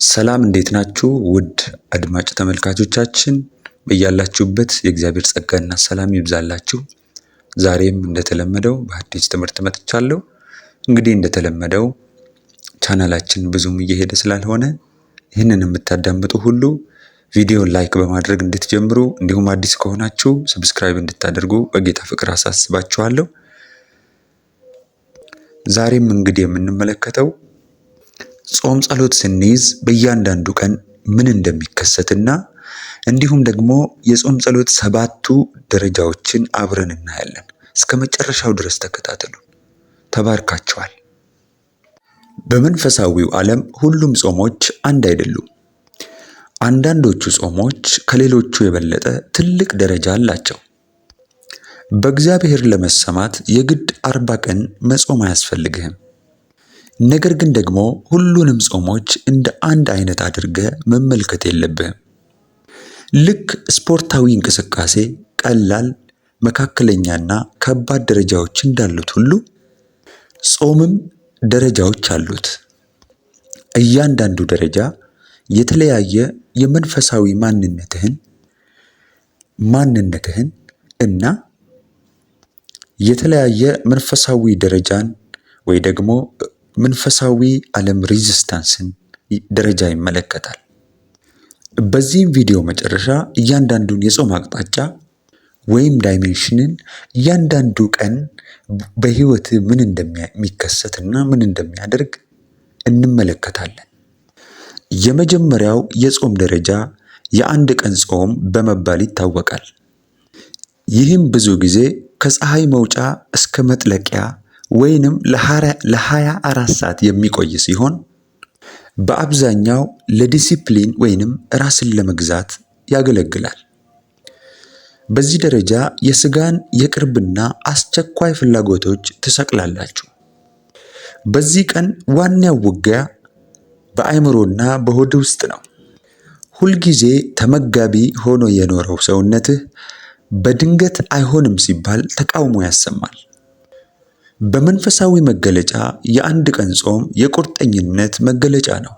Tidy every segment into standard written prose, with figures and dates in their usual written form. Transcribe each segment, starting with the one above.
ሰላም እንዴት ናችሁ? ውድ አድማጭ ተመልካቾቻችን በያላችሁበት የእግዚአብሔር ጸጋና ሰላም ይብዛላችሁ። ዛሬም እንደተለመደው በአዲስ ትምህርት መጥቻለሁ። እንግዲህ እንደተለመደው ቻናላችን ብዙም እየሄደ ስላልሆነ ይህንን የምታዳምጡ ሁሉ ቪዲዮን ላይክ በማድረግ እንድትጀምሩ እንዲሁም አዲስ ከሆናችሁ ሰብስክራይብ እንድታደርጉ በጌታ ፍቅር አሳስባችኋለሁ። ዛሬም እንግዲህ የምንመለከተው ጾም ጸሎት ስንይዝ በእያንዳንዱ ቀን ምን እንደሚከሰትና እንዲሁም ደግሞ የጾም ጸሎት 7ቱ ደረጃዎችን አብረን እናያለን። እስከ መጨረሻው ድረስ ተከታተሉ። ተባርካችኋል። በመንፈሳዊው ዓለም ሁሉም ጾሞች አንድ አይደሉም። አንዳንዶቹ ጾሞች ከሌሎቹ የበለጠ ትልቅ ደረጃ አላቸው። በእግዚአብሔር ለመሰማት የግድ 40 ቀን መጾም አያስፈልግህም። ነገር ግን ደግሞ ሁሉንም ጾሞች እንደ አንድ አይነት አድርገህ መመልከት የለብህም። ልክ ስፖርታዊ እንቅስቃሴ ቀላል፣ መካከለኛና ከባድ ደረጃዎች እንዳሉት ሁሉ ጾምም ደረጃዎች አሉት። እያንዳንዱ ደረጃ የተለያየ የመንፈሳዊ ማንነትህን እና የተለያየ መንፈሳዊ ደረጃን ወይ ደግሞ መንፈሳዊ ዓለም ሬዚስታንስን ደረጃ ይመለከታል። በዚህም ቪዲዮ መጨረሻ እያንዳንዱን የጾም አቅጣጫ ወይም ዳይሜንሽንን እያንዳንዱ ቀን በህይወት ምን እንደሚከሰትና ምን እንደሚያደርግ እንመለከታለን። የመጀመሪያው የጾም ደረጃ የአንድ ቀን ጾም በመባል ይታወቃል። ይህም ብዙ ጊዜ ከፀሐይ መውጫ እስከ መጥለቂያ ወይንም ለ24 ሰዓት የሚቆይ ሲሆን በአብዛኛው ለዲሲፕሊን ወይንም ራስን ለመግዛት ያገለግላል። በዚህ ደረጃ የስጋን የቅርብና አስቸኳይ ፍላጎቶች ትሰቅላላችሁ። በዚህ ቀን ዋናው ውጊያ በአእምሮና በሆድ ውስጥ ነው። ሁልጊዜ ተመጋቢ ሆኖ የኖረው ሰውነትህ በድንገት አይሆንም ሲባል ተቃውሞ ያሰማል። በመንፈሳዊ መገለጫ የአንድ ቀን ጾም የቁርጠኝነት መገለጫ ነው።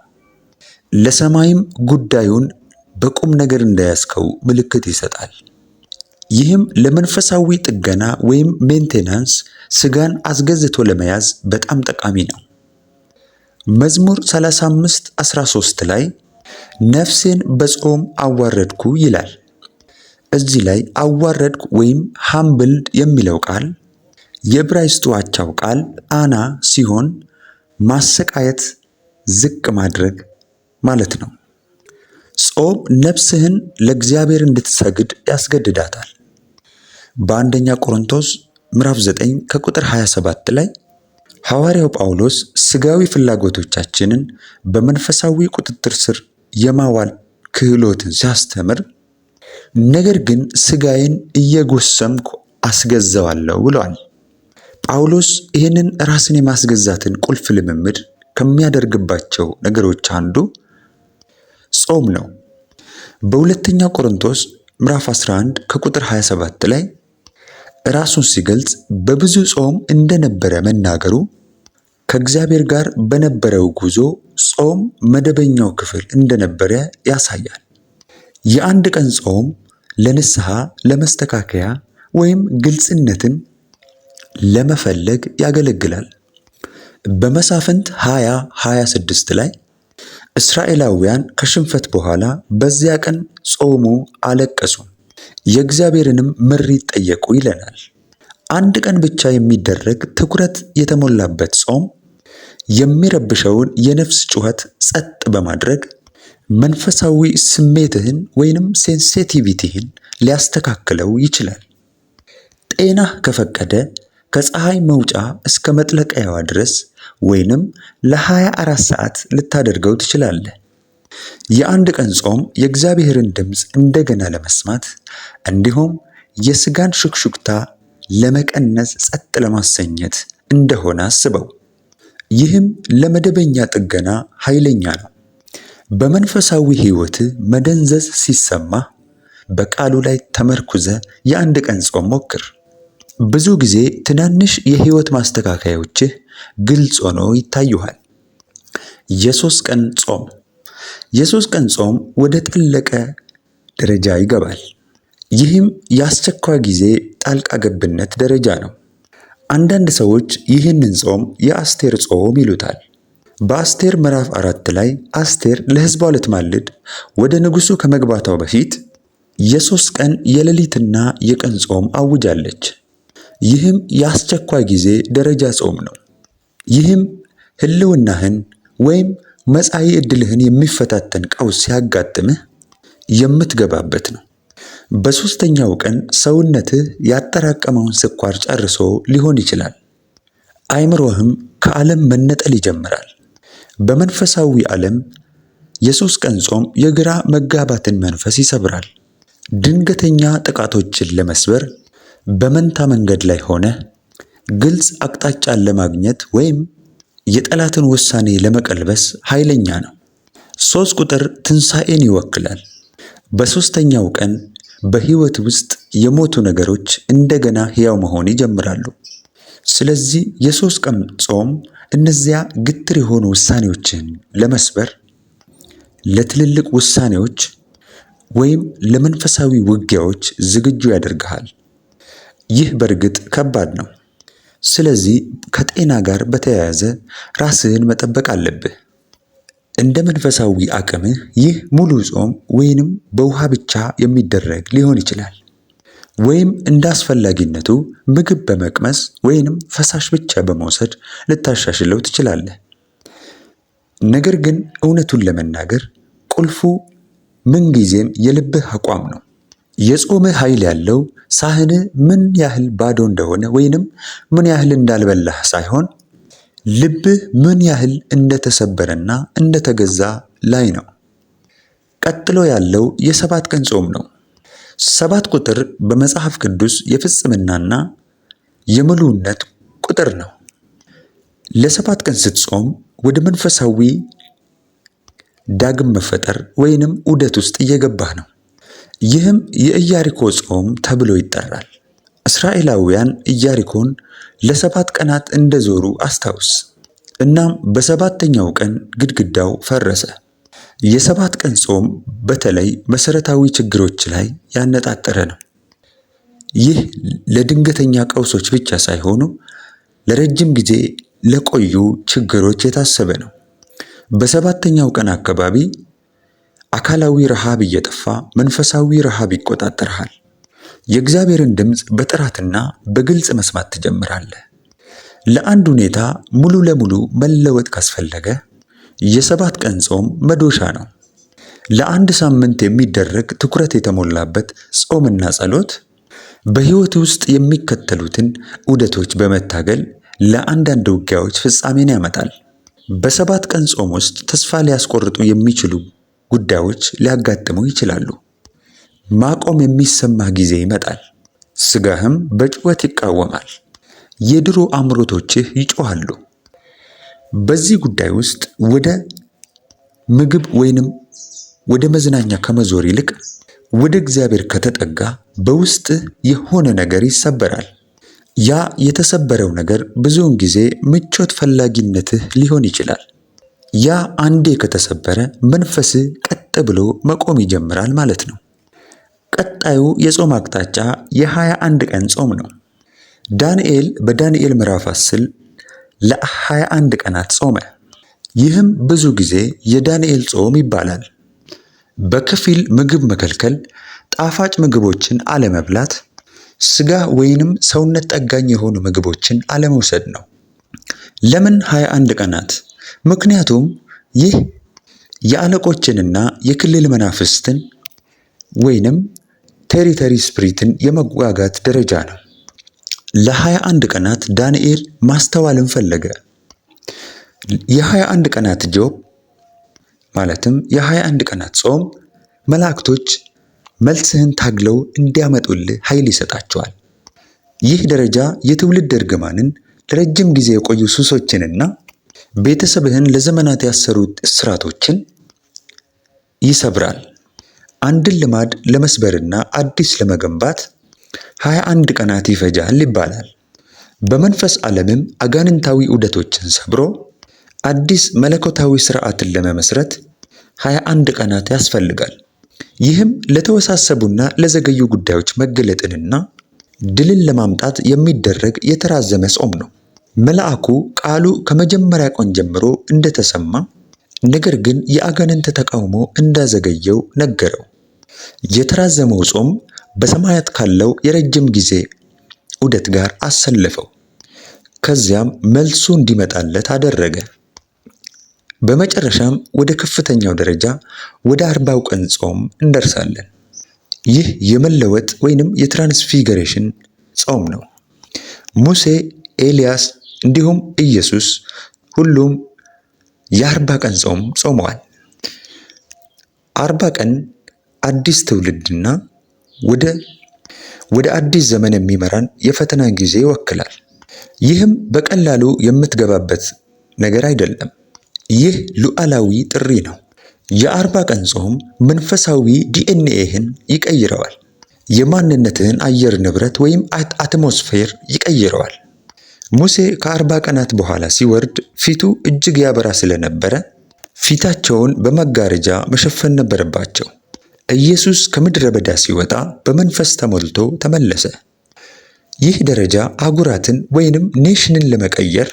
ለሰማይም ጉዳዩን በቁም ነገር እንዳያስከው ምልክት ይሰጣል። ይህም ለመንፈሳዊ ጥገና ወይም ሜንቴናንስ ስጋን አስገዝቶ ለመያዝ በጣም ጠቃሚ ነው። መዝሙር 35:13 ላይ ነፍሴን በጾም አዋረድኩ ይላል። እዚህ ላይ አዋረድኩ ወይም ሃምብልድ የሚለው ቃል የዕብራይስጡ አቻው ቃል አና ሲሆን ማሰቃየት፣ ዝቅ ማድረግ ማለት ነው። ጾም ነፍስህን ለእግዚአብሔር እንድትሰግድ ያስገድዳታል። በአንደኛ ቆሮንቶስ ምዕራፍ 9 ከቁጥር 27 ላይ ሐዋርያው ጳውሎስ ስጋዊ ፍላጎቶቻችንን በመንፈሳዊ ቁጥጥር ስር የማዋል ክህሎትን ሲያስተምር ነገር ግን ስጋዬን እየጎሰምኩ አስገዛዋለሁ ብለዋል። ጳውሎስ ይህንን ራስን የማስገዛትን ቁልፍ ልምምድ ከሚያደርግባቸው ነገሮች አንዱ ጾም ነው። በሁለተኛ ቆሮንቶስ ምዕራፍ 11 ከቁጥር 27 ላይ ራሱን ሲገልጽ በብዙ ጾም እንደነበረ መናገሩ ከእግዚአብሔር ጋር በነበረው ጉዞ ጾም መደበኛው ክፍል እንደነበረ ያሳያል። የአንድ ቀን ጾም ለንስሐ፣ ለመስተካከያ ወይም ግልጽነትን ለመፈለግ ያገለግላል። በመሳፍንት 20:26 ላይ እስራኤላውያን ከሽንፈት በኋላ በዚያ ቀን ጾሙ፣ አለቀሱ፣ የእግዚአብሔርንም ምሪት ጠየቁ ይለናል። አንድ ቀን ብቻ የሚደረግ ትኩረት የተሞላበት ጾም የሚረብሸውን የነፍስ ጩኸት ጸጥ በማድረግ መንፈሳዊ ስሜትህን ወይንም ሴንሲቲቪቲህን ሊያስተካክለው ይችላል። ጤናህ ከፈቀደ ከፀሐይ መውጫ እስከ መጥለቂያዋ ድረስ ወይንም ለ24 ሰዓት ልታደርገው ትችላለህ። የአንድ ቀን ጾም የእግዚአብሔርን ድምፅ እንደገና ለመስማት እንዲሁም የስጋን ሹክሹክታ ለመቀነስ ጸጥ ለማሰኘት እንደሆነ አስበው። ይህም ለመደበኛ ጥገና ኃይለኛ ነው። በመንፈሳዊ ሕይወት መደንዘዝ ሲሰማህ በቃሉ ላይ ተመርኩዘ የአንድ ቀን ጾም ሞክር። ብዙ ጊዜ ትናንሽ የህይወት ማስተካከያዎችህ ግልጽ ሆነው ይታዩሃል። የ3 ቀን ጾም የ3 ቀን ጾም ወደ ጠለቀ ደረጃ ይገባል። ይህም የአስቸኳይ ጊዜ ጣልቃ ገብነት ደረጃ ነው። አንዳንድ ሰዎች ይህንን ጾም የአስቴር ጾም ይሉታል። በአስቴር ምዕራፍ 4 ላይ አስቴር ለሕዝቧ ልትማልድ ወደ ንጉሡ ከመግባቷ በፊት የ3 ቀን የሌሊትና የቀን ጾም አውጃለች። ይህም የአስቸኳይ ጊዜ ደረጃ ጾም ነው። ይህም ሕልውናህን ወይም መጻኢ ዕድልህን የሚፈታተን ቀውስ ሲያጋጥምህ የምትገባበት ነው። በሦስተኛው ቀን ሰውነትህ ያጠራቀመውን ስኳር ጨርሶ ሊሆን ይችላል። አእምሮህም ከዓለም መነጠል ይጀምራል። በመንፈሳዊ ዓለም የ3 ቀን ጾም የግራ መጋባትን መንፈስ ይሰብራል። ድንገተኛ ጥቃቶችን ለመስበር በመንታ መንገድ ላይ ሆነህ ግልጽ አቅጣጫን ለማግኘት ወይም የጠላትን ውሳኔ ለመቀልበስ ኃይለኛ ነው። 3 ቁጥር ትንሣኤን ይወክላል። በሦስተኛው ቀን በሕይወት ውስጥ የሞቱ ነገሮች እንደገና ሕያው መሆን ይጀምራሉ። ስለዚህ የ3 ቀን ጾም እነዚያ ግትር የሆኑ ውሳኔዎችን ለመስበር፣ ለትልልቅ ውሳኔዎች ወይም ለመንፈሳዊ ውጊያዎች ዝግጁ ያደርግሃል። ይህ በእርግጥ ከባድ ነው። ስለዚህ ከጤና ጋር በተያያዘ ራስህን መጠበቅ አለብህ። እንደ መንፈሳዊ አቅምህ ይህ ሙሉ ጾም ወይንም በውሃ ብቻ የሚደረግ ሊሆን ይችላል። ወይም እንደ አስፈላጊነቱ ምግብ በመቅመስ ወይንም ፈሳሽ ብቻ በመውሰድ ልታሻሽለው ትችላለህ። ነገር ግን እውነቱን ለመናገር ቁልፉ ምንጊዜም የልብህ አቋም ነው። የጾምህ ኃይል ያለው ሳህንህ ምን ያህል ባዶ እንደሆነ ወይንም ምን ያህል እንዳልበላህ ሳይሆን ልብህ ምን ያህል እንደተሰበረና እንደተገዛ ላይ ነው። ቀጥሎ ያለው የ7 ቀን ጾም ነው። 7 ቁጥር በመጽሐፍ ቅዱስ የፍጽምናና የሙሉነት ቁጥር ነው። ለ7 ቀን ስትጾም ወደ መንፈሳዊ ዳግም መፈጠር ወይንም ዑደት ውስጥ እየገባህ ነው። ይህም የኢያሪኮ ጾም ተብሎ ይጠራል። እስራኤላውያን ኢያሪኮን ለ7 ቀናት እንደዞሩ አስታውስ። እናም በ7ኛው ቀን ግድግዳው ፈረሰ። የ7 ቀን ጾም በተለይ መሰረታዊ ችግሮች ላይ ያነጣጠረ ነው። ይህ ለድንገተኛ ቀውሶች ብቻ ሳይሆኑ ለረጅም ጊዜ ለቆዩ ችግሮች የታሰበ ነው። በ7ኛው ቀን አካባቢ አካላዊ ረሃብ እየጠፋ መንፈሳዊ ረሃብ ይቆጣጠርሃል። የእግዚአብሔርን ድምፅ በጥራትና በግልጽ መስማት ትጀምራለህ። ለአንድ ሁኔታ ሙሉ ለሙሉ መለወጥ ካስፈለገ የ7 ቀን ጾም መዶሻ ነው። ለአንድ ሳምንት የሚደረግ ትኩረት የተሞላበት ጾምና ጸሎት በሕይወት ውስጥ የሚከተሉትን ዑደቶች በመታገል ለአንዳንድ ውጊያዎች ፍጻሜን ያመጣል። በ7 ቀን ጾም ውስጥ ተስፋ ሊያስቆርጡ የሚችሉ ጉዳዮች ሊያጋጥሙ ይችላሉ። ማቆም የሚሰማህ ጊዜ ይመጣል። ስጋህም በጩኸት ይቃወማል። የድሮ አምሮቶችህ ይጮሃሉ። በዚህ ጉዳይ ውስጥ ወደ ምግብ ወይንም ወደ መዝናኛ ከመዞር ይልቅ ወደ እግዚአብሔር ከተጠጋ በውስጥህ የሆነ ነገር ይሰበራል። ያ የተሰበረው ነገር ብዙውን ጊዜ ምቾት ፈላጊነትህ ሊሆን ይችላል። ያ አንዴ ከተሰበረ መንፈስህ ቀጥ ብሎ መቆም ይጀምራል ማለት ነው። ቀጣዩ የጾም አቅጣጫ የ21 ቀን ጾም ነው። ዳንኤል በዳንኤል ምዕራፍ 10 ለ21 ቀናት ጾመ። ይህም ብዙ ጊዜ የዳንኤል ጾም ይባላል። በከፊል ምግብ መከልከል፣ ጣፋጭ ምግቦችን አለመብላት፣ ስጋ ወይንም ሰውነት ጠጋኝ የሆኑ ምግቦችን አለመውሰድ ነው። ለምን 21 ቀናት? ምክንያቱም ይህ የአለቆችንና የክልል መናፍስትን ወይንም ቴሪተሪ ስፕሪትን የመዋጋት ደረጃ ነው። ለ21 ቀናት ዳንኤል ማስተዋልን ፈለገ። የ21 ቀናት ጆብ ማለትም የ21 ቀናት ጾም መላእክቶች መልስህን ታግለው እንዲያመጡልህ ኃይል ይሰጣቸዋል። ይህ ደረጃ የትውልድ እርግማንን፣ ለረጅም ጊዜ የቆዩ ሱሶችንና ቤተሰብህን ለዘመናት ያሰሩት እስራቶችን ይሰብራል። አንድን ልማድ ለመስበርና አዲስ ለመገንባት 21 ቀናት ይፈጃል ይባላል። በመንፈስ ዓለምም አጋንንታዊ ዑደቶችን ሰብሮ አዲስ መለኮታዊ ሥርዓትን ለመመስረት 21 ቀናት ያስፈልጋል። ይህም ለተወሳሰቡና ለዘገዩ ጉዳዮች መገለጥንና ድልን ለማምጣት የሚደረግ የተራዘመ ጾም ነው። መልአኩ ቃሉ ከመጀመሪያ ቀን ጀምሮ እንደተሰማ ነገር ግን የአጋንንት ተቃውሞ እንዳዘገየው ነገረው። የተራዘመው ጾም በሰማያት ካለው የረጅም ጊዜ ዑደት ጋር አሰለፈው። ከዚያም መልሱ እንዲመጣለት አደረገ። በመጨረሻም ወደ ከፍተኛው ደረጃ ወደ 40ው ቀን ጾም እንደርሳለን። ይህ የመለወጥ ወይንም የትራንስፊገሬሽን ጾም ነው። ሙሴ፣ ኤልያስ እንዲሁም ኢየሱስ ሁሉም የ40 ቀን ጾም ጾመዋል። 40 ቀን አዲስ ትውልድና ወደ አዲስ ዘመን የሚመራን የፈተና ጊዜ ይወክላል። ይህም በቀላሉ የምትገባበት ነገር አይደለም። ይህ ሉዓላዊ ጥሪ ነው። የ40 ቀን ጾም መንፈሳዊ ዲኤንኤህን ይቀይረዋል። የማንነትህን አየር ንብረት ወይም አትሞስፌር ይቀይረዋል። ሙሴ ከ40 ቀናት በኋላ ሲወርድ ፊቱ እጅግ ያበራ ስለነበረ ፊታቸውን በመጋረጃ መሸፈን ነበረባቸው። ኢየሱስ ከምድረ በዳ ሲወጣ በመንፈስ ተሞልቶ ተመለሰ። ይህ ደረጃ አህጉራትን ወይንም ኔሽንን ለመቀየር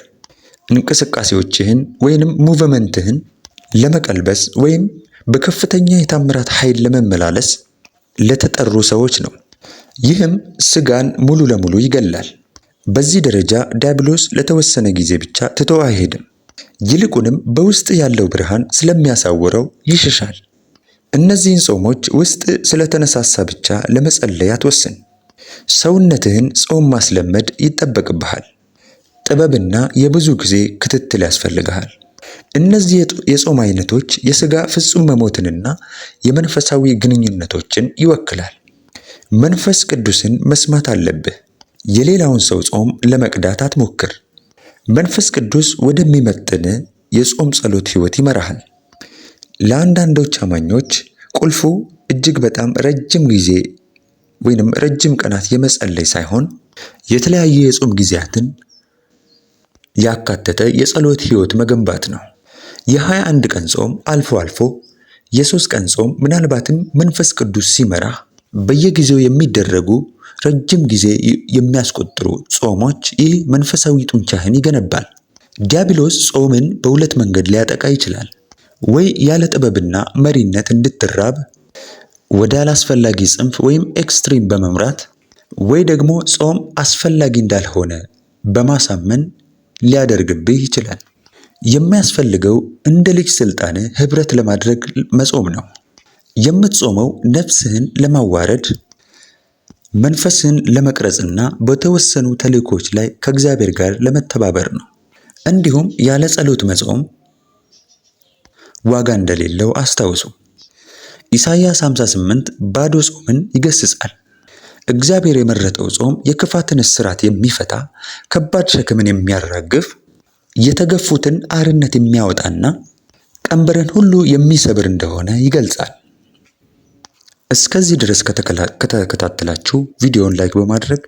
እንቅስቃሴዎችህን ወይንም ሙቭመንትህን ለመቀልበስ ወይም በከፍተኛ የታምራት ኃይል ለመመላለስ ለተጠሩ ሰዎች ነው። ይህም ስጋን ሙሉ ለሙሉ ይገላል። በዚህ ደረጃ ዲያብሎስ ለተወሰነ ጊዜ ብቻ ትቶ አይሄድም። ይልቁንም በውስጥ ያለው ብርሃን ስለሚያሳውረው ይሸሻል። እነዚህን ጾሞች ውስጥ ስለተነሳሳ ብቻ ለመጸለይ አትወስን። ሰውነትህን ጾም ማስለመድ ይጠበቅብሃል። ጥበብና የብዙ ጊዜ ክትትል ያስፈልግሃል። እነዚህ የጾም አይነቶች የሥጋ ፍጹም መሞትንና የመንፈሳዊ ግንኙነቶችን ይወክላል። መንፈስ ቅዱስን መስማት አለብህ። የሌላውን ሰው ጾም ለመቅዳት አትሞክር። መንፈስ ቅዱስ ወደሚመጥን የጾም ጸሎት ሕይወት ይመራሃል። ለአንዳንዶች አማኞች ቁልፉ እጅግ በጣም ረጅም ጊዜ ወይንም ረጅም ቀናት የመጸለይ ሳይሆን የተለያዩ የጾም ጊዜያትን ያካተተ የጸሎት ሕይወት መገንባት ነው። የ21 ቀን ጾም አልፎ አልፎ የ3 ቀን ጾም ምናልባትም መንፈስ ቅዱስ ሲመራህ በየጊዜው የሚደረጉ ረጅም ጊዜ የሚያስቆጥሩ ጾሞች ይህ መንፈሳዊ ጡንቻህን ይገነባል። ዲያብሎስ ጾምን በሁለት መንገድ ሊያጠቃ ይችላል። ወይ ያለ ጥበብና መሪነት እንድትራብ ወደ አላስፈላጊ ጽንፍ ወይም ኤክስትሪም በመምራት ወይ ደግሞ ጾም አስፈላጊ እንዳልሆነ በማሳመን ሊያደርግብህ ይችላል። የሚያስፈልገው እንደ ልጅ ስልጣን ህብረት ለማድረግ መጾም ነው። የምትጾመው ነፍስህን ለማዋረድ መንፈስህን ለመቅረጽና በተወሰኑ ተልእኮች ላይ ከእግዚአብሔር ጋር ለመተባበር ነው። እንዲሁም ያለ ጸሎት መጾም ዋጋ እንደሌለው አስታውሱ። ኢሳይያስ 58 ባዶ ጾምን ይገስጻል። እግዚአብሔር የመረጠው ጾም የክፋትን እስራት የሚፈታ፣ ከባድ ሸክምን የሚያራግፍ፣ የተገፉትን አርነት የሚያወጣና ቀንበርን ሁሉ የሚሰብር እንደሆነ ይገልጻል። እስከዚህ ድረስ ከተከታተላችሁ ቪዲዮውን ላይክ በማድረግ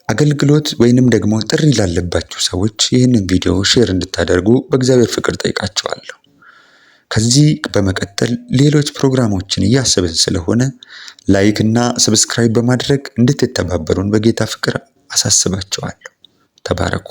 አገልግሎት ወይንም ደግሞ ጥሪ ላለባችሁ ሰዎች ይህንን ቪዲዮ ሼር እንድታደርጉ በእግዚአብሔር ፍቅር ጠይቃችኋለሁ። ከዚህ በመቀጠል ሌሎች ፕሮግራሞችን እያሰብን ስለሆነ ላይክ እና ሰብስክራይብ በማድረግ እንድትተባበሩን በጌታ ፍቅር አሳስባችኋለሁ። ተባረኩ።